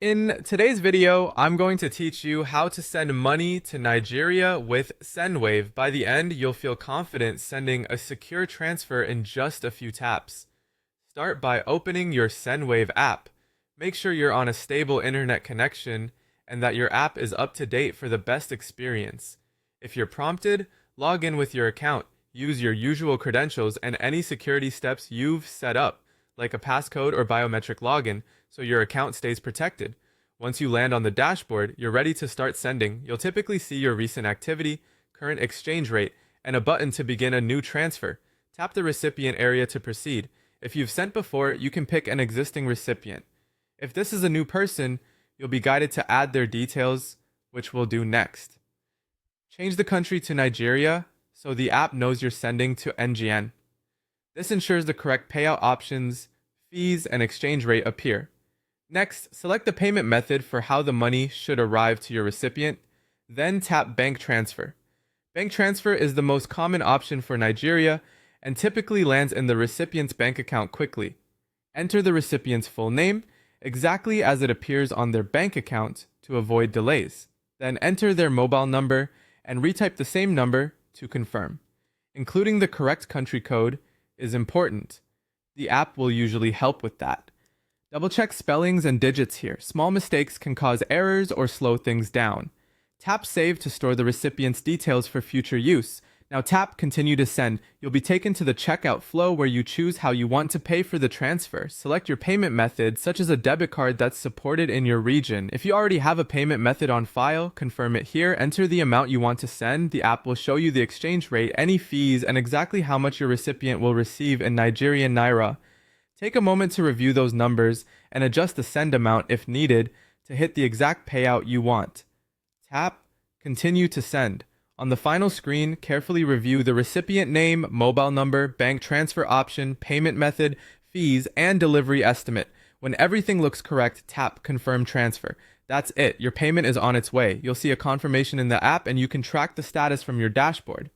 In today's video, I'm going to teach you how to send money to Nigeria with Sendwave. By the end, you'll feel confident sending a secure transfer in just a few taps. Start by opening your Sendwave app. Make sure you're on a stable internet connection and that your app is up to date for the best experience. If you're prompted, log in with your account. Use your usual credentials and any security steps you've set up, like a passcode or biometric login, so your account stays protected. Once you land on the dashboard, you're ready to start sending. You'll typically see your recent activity, current exchange rate, and a button to begin a new transfer. Tap the recipient area to proceed. If you've sent before, you can pick an existing recipient. If this is a new person, you'll be guided to add their details, which we'll do next. Change the country to Nigeria so the app knows you're sending to NGN. This ensures the correct payout options, fees, and exchange rate appear. Next, select the payment method for how the money should arrive to your recipient, then tap Bank Transfer. Bank Transfer is the most common option for Nigeria and typically lands in the recipient's bank account quickly. Enter the recipient's full name, exactly as it appears on their bank account to avoid delays. Then enter their mobile number and retype the same number to confirm. Including the correct country code is important. The app will usually help with that. Double check spellings and digits here. Small mistakes can cause errors or slow things down. Tap Save to store the recipient's details for future use. Now tap Continue to Send. You'll be taken to the checkout flow where you choose how you want to pay for the transfer. Select your payment method, such as a debit card that's supported in your region. If you already have a payment method on file, confirm it here. Enter the amount you want to send. The app will show you the exchange rate, any fees, and exactly how much your recipient will receive in Nigerian naira. Take a moment to review those numbers and adjust the send amount if needed to hit the exact payout you want. Tap Continue to Send. On the final screen, carefully review the recipient name, mobile number, bank transfer option, payment method, fees, and delivery estimate. When everything looks correct, tap Confirm Transfer. That's it. Your payment is on its way. You'll see a confirmation in the app and you can track the status from your dashboard.